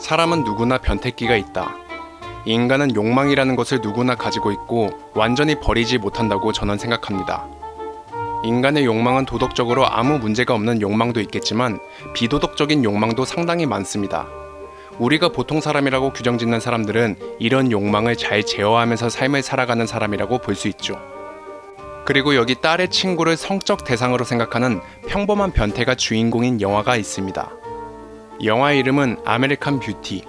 사람은 누구나 변태기가 있다. 인간은 욕망이라는 것을 누구나 가지고 있고 완전히 버리지 못한다고 저는 생각합니다. 인간의 욕망은 도덕적으로 아무 문제가 없는 욕망도 있겠지만 비도덕적인 욕망도 상당히 많습니다. 우리가 보통 사람이라고 규정짓는 사람들은 이런 욕망을 잘 제어하면서 삶을 살아가는 사람이라고 볼 수 있죠. 그리고 여기 딸의 친구를 성적 대상으로 생각하는 평범한 변태가 주인공인 영화가 있습니다. 영화의 이름은 아메리칸 뷰티.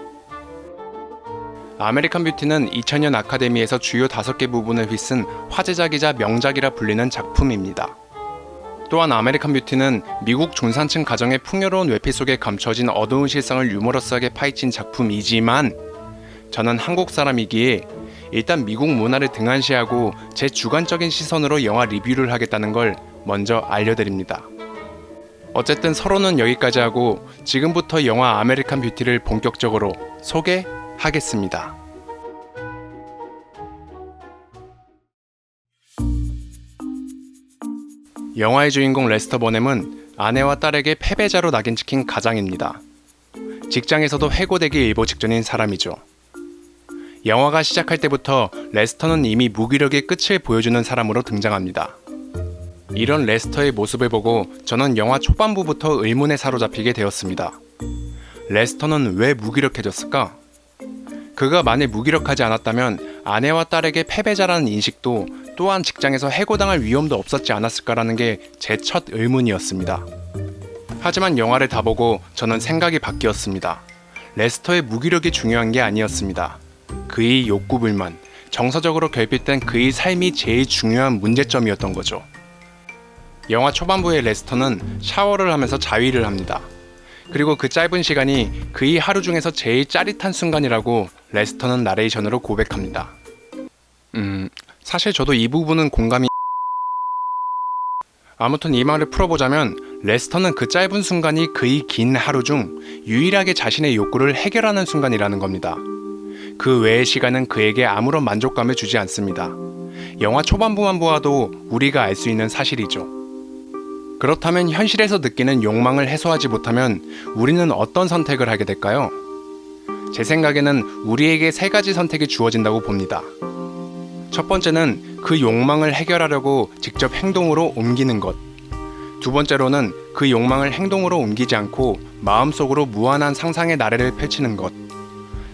아메리칸 뷰티는 2000년 아카데미에서 주요 5개 부분을 휩쓴 화제작이자 명작이라 불리는 작품입니다. 또한 아메리칸 뷰티는 미국 중산층 가정의 풍요로운 외피 속에 감춰진 어두운 실상을 유머러스하게 파헤친 작품이지만 저는 한국 사람이기에 일단 미국 문화를 등한시하고 제 주관적인 시선으로 영화 리뷰를 하겠다는 걸 먼저 알려드립니다. 어쨌든 서론은 여기까지 하고 지금부터 영화 아메리칸 뷰티를 본격적으로 소개하겠습니다. 영화의 주인공 레스터 버넴은 아내와 딸에게 패배자로 낙인 찍힌 가장입니다. 직장에서도 해고되기 일보 직전인 사람이죠. 영화가 시작할 때부터 레스터는 이미 무기력의 끝을 보여주는 사람으로 등장합니다. 이런 레스터의 모습을 보고 저는 영화 초반부부터 의문에 사로잡히게 되었습니다. 레스터는 왜 무기력해졌을까? 그가 만일 무기력하지 않았다면 아내와 딸에게 패배자라는 인식도 또한 직장에서 해고당할 위험도 없었지 않았을까라는 게 제 첫 의문이었습니다. 하지만 영화를 다 보고 저는 생각이 바뀌었습니다. 레스터의 무기력이 중요한 게 아니었습니다. 그의 욕구불만, 정서적으로 결핍된 그의 삶이 제일 중요한 문제점이었던 거죠. 영화 초반부의 레스터는 샤워를 하면서 자위를 합니다. 그리고 그 짧은 시간이 그의 하루 중에서 제일 짜릿한 순간이라고 레스터는 나레이션으로 고백합니다. 사실 저도 이 부분은 공감이... 아무튼 이 말을 풀어보자면 레스터는 그 짧은 순간이 그의 긴 하루 중 유일하게 자신의 욕구를 해결하는 순간이라는 겁니다. 그 외의 시간은 그에게 아무런 만족감을 주지 않습니다. 영화 초반부만 보아도 우리가 알 수 있는 사실이죠. 그렇다면 현실에서 느끼는 욕망을 해소하지 못하면 우리는 어떤 선택을 하게 될까요? 제 생각에는 우리에게 3가지 선택이 주어진다고 봅니다. 첫 번째는 그 욕망을 해결하려고 직접 행동으로 옮기는 것. 두 번째로는 그 욕망을 행동으로 옮기지 않고 마음속으로 무한한 상상의 나래를 펼치는 것.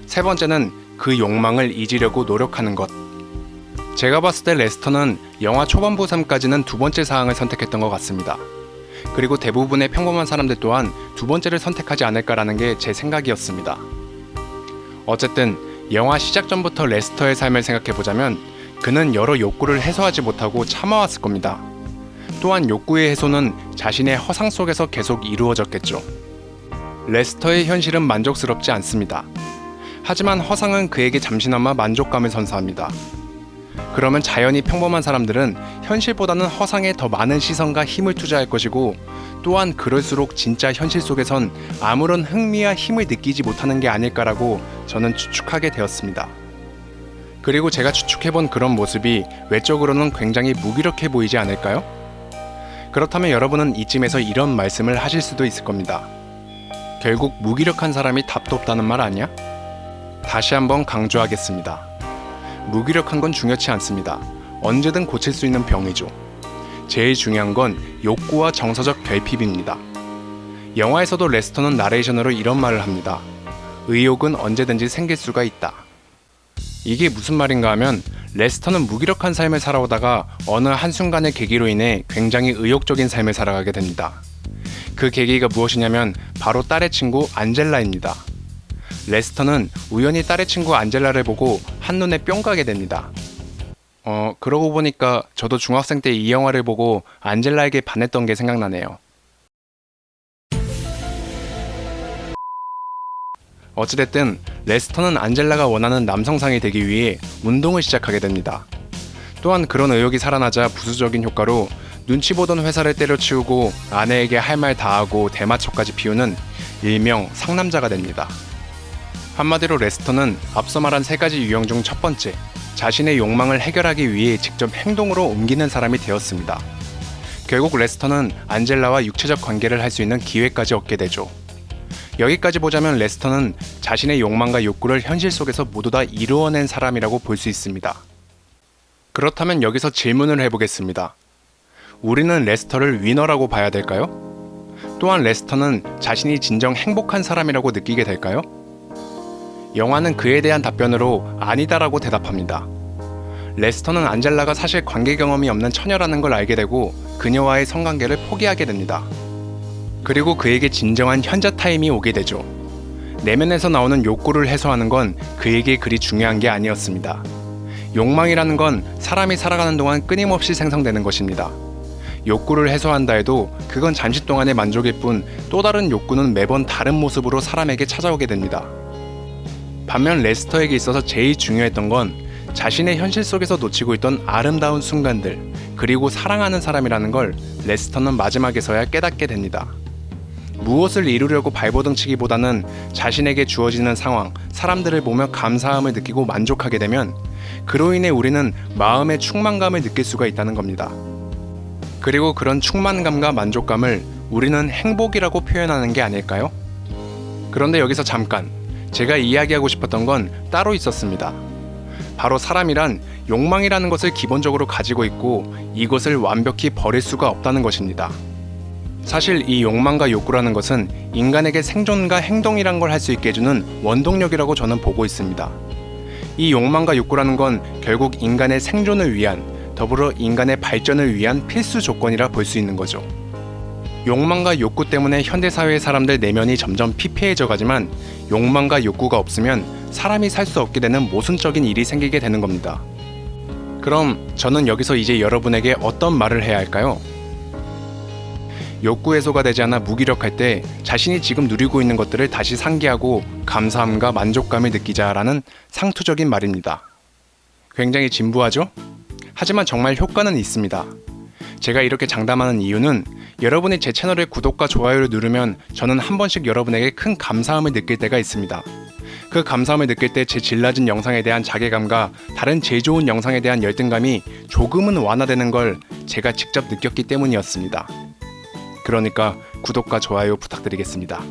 세 번째는 그 욕망을 잊으려고 노력하는 것. 제가 봤을 때 레스터는 영화 초반부 삶까지는 두 번째 사항을 선택했던 것 같습니다. 그리고 대부분의 평범한 사람들 또한 두 번째를 선택하지 않을까라는 게 제 생각이었습니다. 어쨌든 영화 시작 전부터 레스터의 삶을 생각해보자면 그는 여러 욕구를 해소하지 못하고 참아왔을 겁니다. 또한 욕구의 해소는 자신의 허상 속에서 계속 이루어졌겠죠. 레스터의 현실은 만족스럽지 않습니다. 하지만 허상은 그에게 잠시나마 만족감을 선사합니다. 그러면 자연히 평범한 사람들은 현실보다는 허상에 더 많은 시선과 힘을 투자할 것이고 또한 그럴수록 진짜 현실 속에선 아무런 흥미와 힘을 느끼지 못하는 게 아닐까라고 저는 추측하게 되었습니다. 그리고 제가 추측해본 그런 모습이 외적으로는 굉장히 무기력해 보이지 않을까요? 그렇다면 여러분은 이쯤에서 이런 말씀을 하실 수도 있을 겁니다. 결국 무기력한 사람이 답도 없다는 말 아니야? 다시 한번 강조하겠습니다. 무기력한 건 중요치 않습니다. 언제든 고칠 수 있는 병이죠. 제일 중요한 건 욕구와 정서적 결핍입니다. 영화에서도 레스터는 나레이션으로 이런 말을 합니다. 의욕은 언제든지 생길 수가 있다. 이게 무슨 말인가 하면 레스터는 무기력한 삶을 살아오다가 어느 한순간의 계기로 인해 굉장히 의욕적인 삶을 살아가게 됩니다. 그 계기가 무엇이냐면 바로 딸의 친구 안젤라입니다. 레스터는 우연히 딸의 친구 안젤라를 보고 한눈에 뿅 가게 됩니다. 그러고 보니까 저도 중학생 때 이 영화를 보고 안젤라에게 반했던 게 생각나네요. 어찌됐든 레스터는 안젤라가 원하는 남성상이 되기 위해 운동을 시작하게 됩니다. 또한 그런 의욕이 살아나자 부수적인 효과로 눈치 보던 회사를 때려치우고 아내에게 할 말 다 하고 대마초까지 피우는 일명 상남자가 됩니다. 한마디로 레스터는 앞서 말한 3가지 유형 중 첫 번째, 자신의 욕망을 해결하기 위해 직접 행동으로 옮기는 사람이 되었습니다. 결국 레스터는 안젤라와 육체적 관계를 할 수 있는 기회까지 얻게 되죠. 여기까지 보자면 레스터는 자신의 욕망과 욕구를 현실 속에서 모두 다 이루어낸 사람이라고 볼 수 있습니다. 그렇다면 여기서 질문을 해보겠습니다. 우리는 레스터를 위너라고 봐야 될까요? 또한 레스터는 자신이 진정 행복한 사람이라고 느끼게 될까요? 영화는 그에 대한 답변으로 아니다라고 대답합니다. 레스터는 안젤라가 사실 관계 경험이 없는 처녀라는 걸 알게 되고 그녀와의 성관계를 포기하게 됩니다. 그리고 그에게 진정한 현자 타임이 오게 되죠. 내면에서 나오는 욕구를 해소하는 건 그에게 그리 중요한 게 아니었습니다. 욕망이라는 건 사람이 살아가는 동안 끊임없이 생성되는 것입니다. 욕구를 해소한다 해도 그건 잠시 동안의 만족일 뿐 또 다른 욕구는 매번 다른 모습으로 사람에게 찾아오게 됩니다. 반면 레스터에게 있어서 제일 중요했던 건 자신의 현실 속에서 놓치고 있던 아름다운 순간들, 그리고 사랑하는 사람이라는 걸 레스터는 마지막에서야 깨닫게 됩니다. 무엇을 이루려고 발버둥치기보다는 자신에게 주어지는 상황, 사람들을 보며 감사함을 느끼고 만족하게 되면 그로 인해 우리는 마음의 충만감을 느낄 수가 있다는 겁니다. 그리고 그런 충만감과 만족감을 우리는 행복이라고 표현하는 게 아닐까요? 그런데 여기서 잠깐, 제가 이야기하고 싶었던 건 따로 있었습니다. 바로 사람이란 욕망이라는 것을 기본적으로 가지고 있고 이것을 완벽히 버릴 수가 없다는 것입니다. 사실 이 욕망과 욕구라는 것은 인간에게 생존과 행동이란 걸 할 수 있게 해주는 원동력이라고 저는 보고 있습니다. 이 욕망과 욕구라는 건 결국 인간의 생존을 위한, 더불어 인간의 발전을 위한 필수 조건이라 볼 수 있는 거죠. 욕망과 욕구 때문에 현대사회의 사람들 내면이 점점 피폐해져 가지만 욕망과 욕구가 없으면 사람이 살 수 없게 되는 모순적인 일이 생기게 되는 겁니다. 그럼 저는 여기서 이제 여러분에게 어떤 말을 해야 할까요? 욕구 해소가 되지 않아 무기력할 때 자신이 지금 누리고 있는 것들을 다시 상기하고 감사함과 만족감을 느끼자라는 상투적인 말입니다. 굉장히 진부하죠? 하지만 정말 효과는 있습니다. 제가 이렇게 장담하는 이유는 여러분이 제 채널의 구독과 좋아요를 누르면 저는 한 번씩 여러분에게 큰 감사함을 느낄 때가 있습니다. 그 감사함을 느낄 때 제 질라진 영상에 대한 자괴감과 다른 질 좋은 영상에 대한 열등감이 조금은 완화되는 걸 제가 직접 느꼈기 때문이었습니다. 그러니까 구독과 좋아요 부탁드리겠습니다.